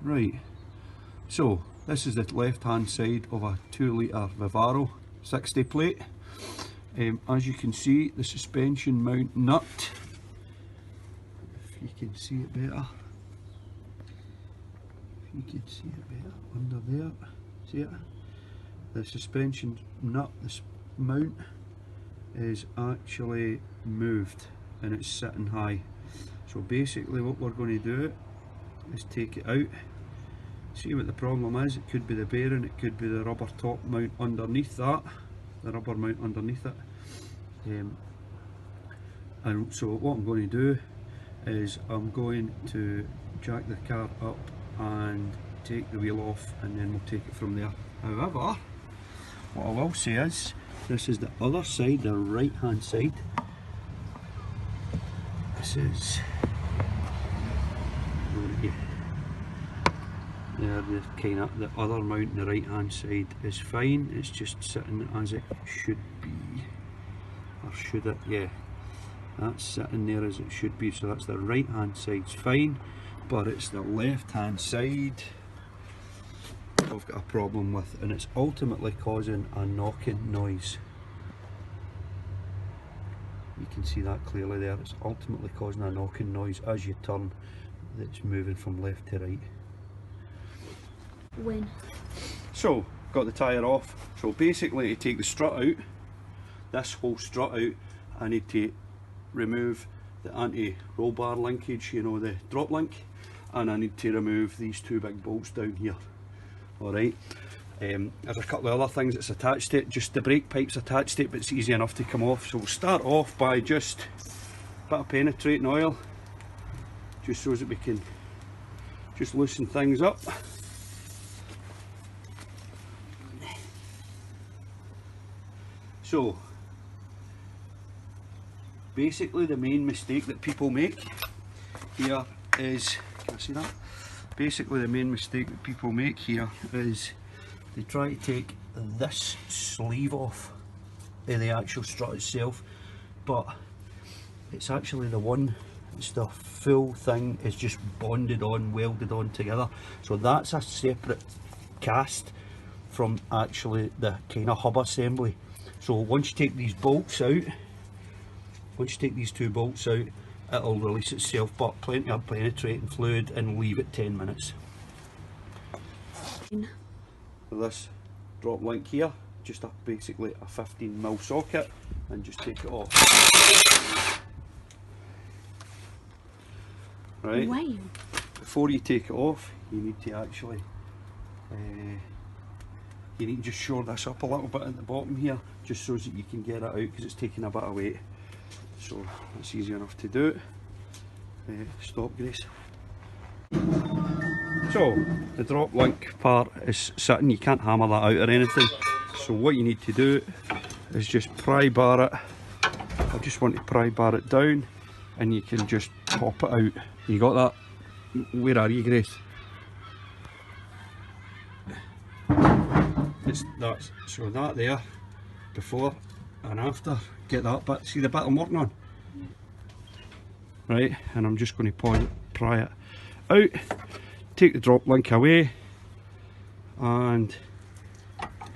Right, so this is the left hand side of a 2 litre Vivaro 60 plate. As you can see, the suspension mount nut, if you can see it better, under there, see it? The suspension nut, this mount is actually moved and it's sitting high. So basically what we're going to do is take it out, see what the problem is. It could be the bearing, it could be the rubber top mount underneath that, the rubber mount underneath it. And so what I'm going to do is I'm going to jack the car up and take the wheel off, and then we'll take it from there. However, what I will say is, this is the other side, the right hand side. This is there, the kind of the other mount, the right hand side is fine. It's just sitting as it should be, or should it? Yeah, that's sitting there as it should be. So that's the right hand side's fine, but it's the left hand side I've got a problem with, and it's ultimately causing a knocking noise. You can see that clearly there. It's ultimately causing a knocking noise as you turn. That's moving from left to right. When? So, got the tyre off. So basically, to take the strut out, this whole strut out, I need to remove the anti-roll bar linkage, you know, the drop link, and I need to remove these two big bolts down here. Alright, there's a couple of other things that's attached to it. Just the brake pipe's attached to it, but it's easy enough to come off. So we'll start off by just a bit of penetrating oil, just so that we can just loosen things up. So basically the main mistake that people make here is, can I see that? Basically the main mistake that people make here is they try to take this sleeve off of the actual strut itself, but it's actually the one, it's the full thing is just bonded on, welded on together. So that's a separate cast from actually the kind of hub assembly. So once you take these bolts out, once you take these two bolts out, it'll release itself, but plenty of penetrating fluid, and leave it 10 minutes. For this drop link here, just basically a 15mm socket, and just take it off. Right, Wow. Before you take it off, you need to actually you need to just shore this up a little bit at the bottom here, just so that you can get it out, because it's taking a bit of weight. So it's easy enough to do. Stop, Grace. So the drop link part is sitting, you can't hammer that out or anything. So what you need to do is just pry bar it. I just want to pry bar it down, and you can just pop it out. You got that? Where are you, Grace? So that there, before and after, get that bit, see the bit I'm working on? Right, and I'm just going to pry it out, take the drop link away, and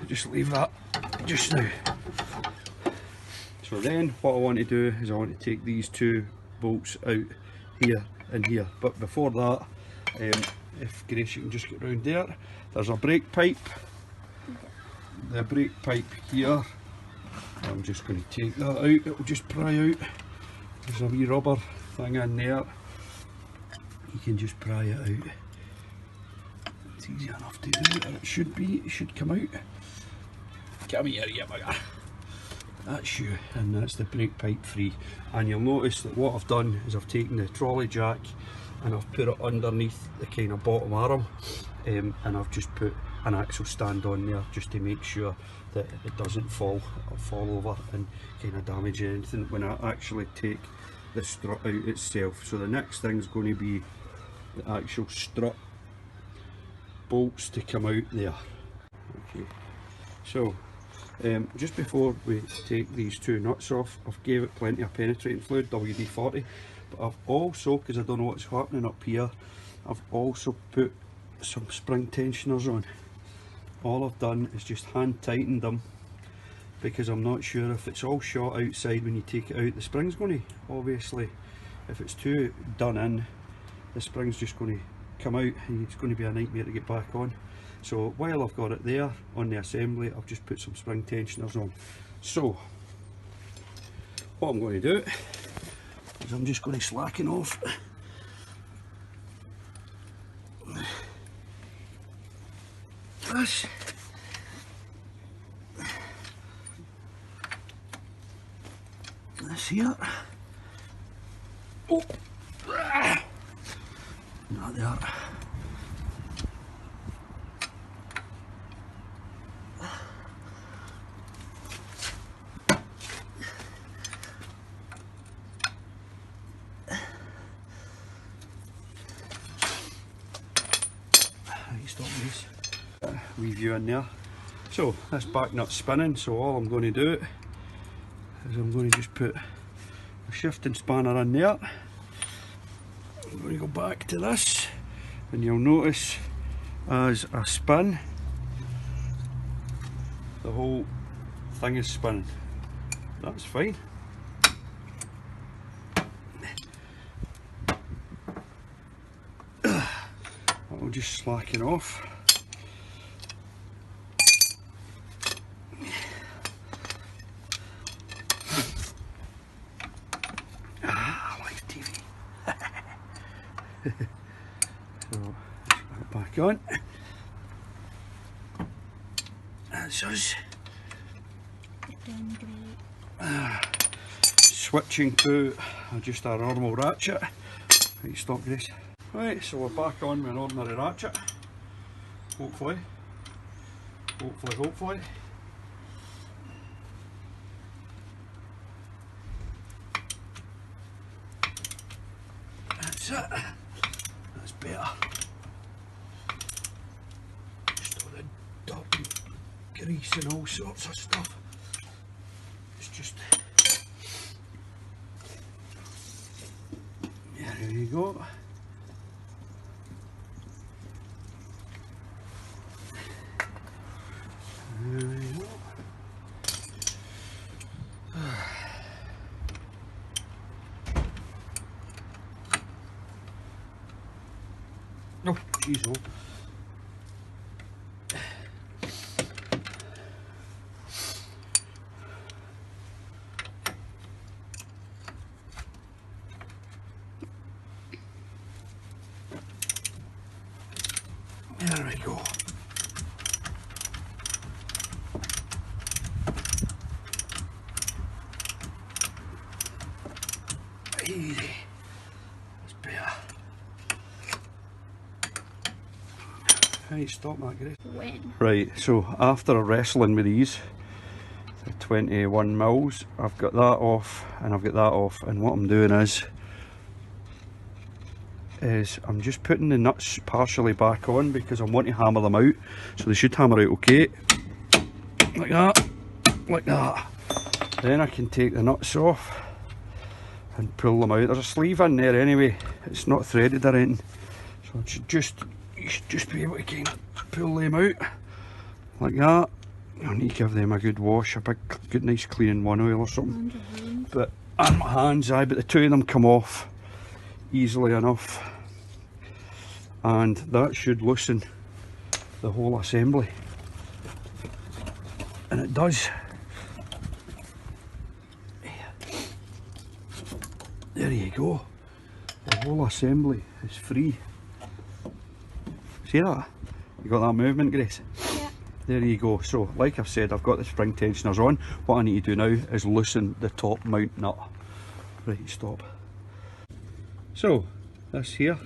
just leave that just now. So then what I want to do is I want to take these two bolts out here and here, but before that, if Grace, you can just get round there, there's a brake pipe. The brake pipe here, I'm just going to take that out, it will just pry out. There's a wee rubber thing in there, you can just pry it out. It's easy enough to do, and it should come out. Come here, you bugger. That's you, and that's the brake pipe free. And you'll notice that what I've done is I've taken the trolley jack and I've put it underneath the kind of bottom arm, and I've just put an axle stand on there just to make sure that it doesn't fall over and kind of damage anything when I actually take the strut out itself. So the next thing's going to be the actual strut bolts to come out there. Okay, so just before we take these two nuts off, I've gave it plenty of penetrating fluid, WD-40, but I've also, because I don't know what's happening up here, I've also put some spring tensioners on. All I've done is just hand tightened them, because I'm not sure if it's all shot outside when you take it out, the spring's going to, obviously, if it's too done in, the spring's just going to come out and it's going to be a nightmare to get back on. So while I've got it there on the assembly, I've just put some spring tensioners on. So what I'm going to do is I'm just going to slacken off this. This here. Oh, not there. Stop these. Wee view in there. So this back nut's spinning, so all I'm going to do is I'm going to just put a shifting spanner in there. I'm going to go back to this, and you'll notice as I spin, the whole thing is spinning. That's fine. I'll just slacken off. Live TV. So, let's put it back on. That's us. Switching to just a normal ratchet. Right, stop, Grace. Right, so we're back on with an ordinary ratchet. Hopefully. That's it. That's better. Just all the dirt and grease and all sorts of stuff. It's just... Yeah, there you go. No, geez, oh. There we go. Easy. That's better. Right, stop that, Grace. When? Right, so after wrestling with these, the 21 mils, I've got that off and I've got that off, and what I'm doing is I'm just putting the nuts partially back on because I want to hammer them out, so they should hammer out okay, like that, like that. Then I can take the nuts off and pull them out. There's a sleeve in there anyway, it's not threaded or anything, so it should you should just be able to kind of pull them out like that. I'll need to give them a good wash, a big good nice cleaning one oil or something. But and my hands, but the two of them come off easily enough, and that should loosen the whole assembly, and it does. There you go, the whole assembly is free. See that? You got that movement, Grace? Yeah. There you go. So like I've said, I've got the spring tensioners on. What I need to do now is loosen the top mount nut. Right, stop. So this here,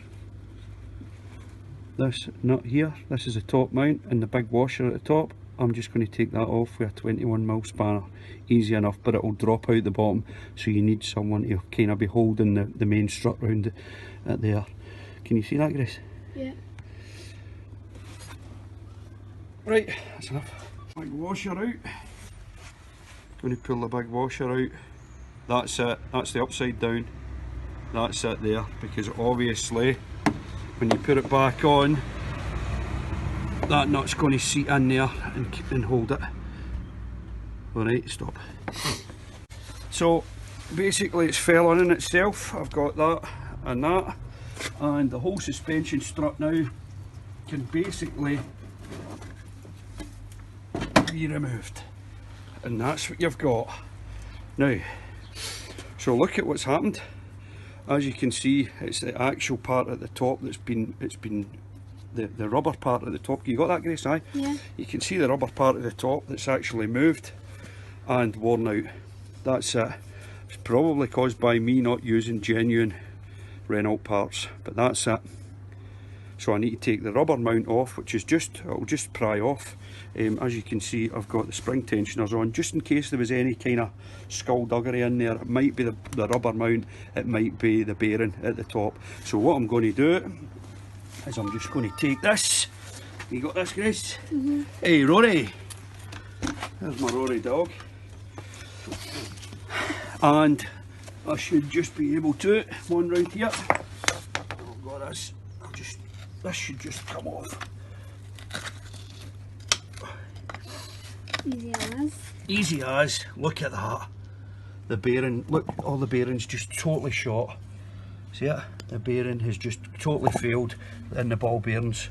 this nut here, this is the top mount and the big washer at the top. I'm just going to take that off with a 21mm spanner. Easy enough, but it will drop out the bottom, so you need someone to kind of be holding the main strut round it there. Can you see that, Grace? Yeah. Right, that's enough. Big washer out. Going to pull the big washer out. That's it, that's the upside down. That's it there, because obviously when you put it back on, that nut's going to seat in there and hold it. Alright, stop. So basically it's fell on in itself. I've got that, and the whole suspension strut now can basically be removed, and that's what you've got now. So look at what's happened. As you can see, it's the actual part at the top that's been, the rubber part at the top. You got that, Grace? Aye? Yeah. You can see the rubber part at the top that's actually moved and worn out. That's it. It's probably caused by me not using genuine Renault parts, but that's it. So I need to take the rubber mount off, which is it'll just pry off. As you can see, I've got the spring tensioners on, just in case there was any kind of skullduggery in there. It might be the rubber mount, it might be the bearing at the top. So what I'm going to do is I'm just going to take this. You got this, Grace? Mm-hmm. Hey, Rory. There's my Rory dog. And I should just be able to, one round here. I've got this. This should just come off. Easy as. Easy as. Look at that. The bearing, look, all the bearings just totally shot. See it? The bearing has just totally failed, and the ball bearings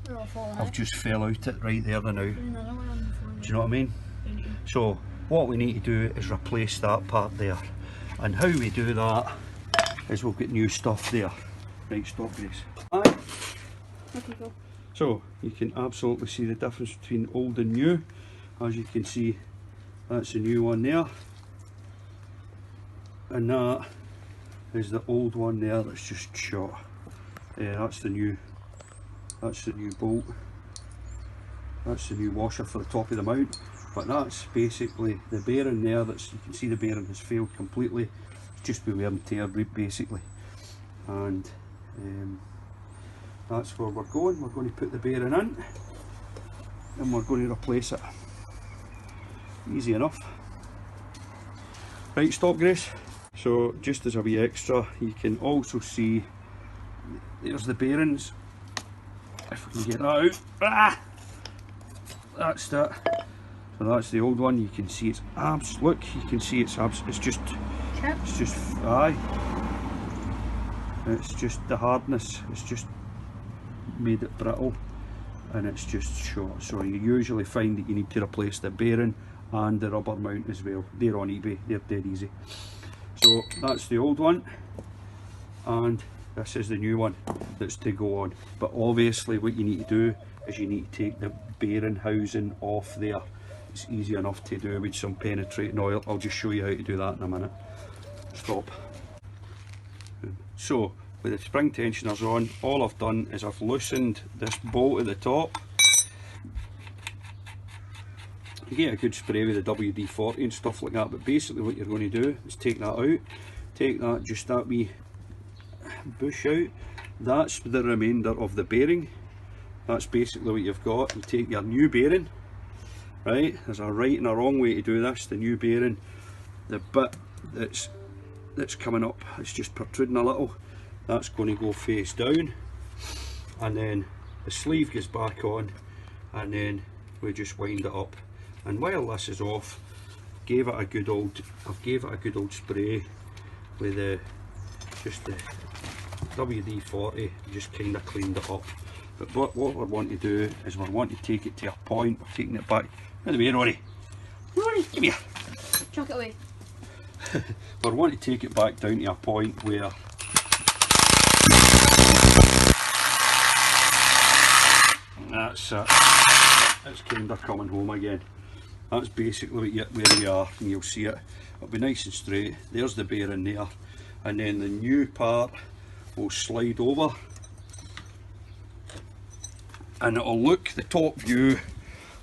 They're all falling have out. just fell out it right there now. Do Another one on the floor. you know what I mean? So what we need to do is replace that part there. And how we do that is we'll get new stuff there. Right, stop, Grace. Aye. Okay, go. So you can absolutely see the difference between old and new. As you can see, that's the new one there, and that is the old one there that's just shot. That's the new bolt. That's the new washer for the top of the mount. But that's basically the bearing there. You can see the bearing has failed completely. It's just been wear and tear basically, and that's where we're going. We're going to put the bearing in and we're going to replace it. Easy enough. Right, stop, Grace. So just as a wee extra, you can also see there's the bearings. If we can get that out. Ah! That's that. So that's the old one. You can see it's look, you can see it's just Chip. it's just aye. It's just the hardness. It's just made it brittle, and it's just short. So you usually find that you need to replace the bearing and the rubber mount as well. They're on eBay. They're dead easy. So that's the old one, and this is the new one that's to go on. But obviously what you need to do is you need to take the bearing housing off there. It's easy enough to do with some penetrating oil. I'll just show you how to do that in a minute. Stop. So with the spring tensioners on, all I've done is I've loosened this bolt at the top. You get a good spray with the WD-40 and stuff like that, but basically what you're going to do is take that out, take that wee bush out. That's the remainder of the bearing. That's basically what you've got. You take your new bearing, right? There's a right and a wrong way to do this. The new bearing, the bit that's coming up, it's just protruding a little, that's going to go face down, and then the sleeve goes back on, and then we just wind it up. And while this is off, I've gave it a good old spray with just the WD-40, just kind of cleaned it up. But what we want to do is we want to take it to a point. We're taking it back. Out of the way, Rory. Rory, come here. Chuck it away. We want to take it back down to a point where that's it. It's kind of coming home again. That's basically where we are, and you'll see it. It'll be nice and straight. There's the bearing there, and then the new part will slide over, and it'll look, the top view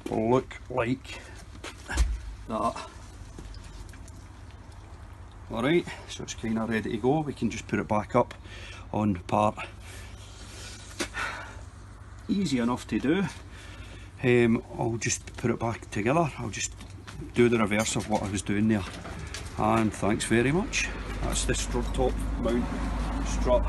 will look like that. Alright, so it's kind of ready to go. We can just put it back up on part. Easy enough to do. I'll just put it back together. I'll just do the reverse of what I was doing there. And thanks very much. That's the top mount strut.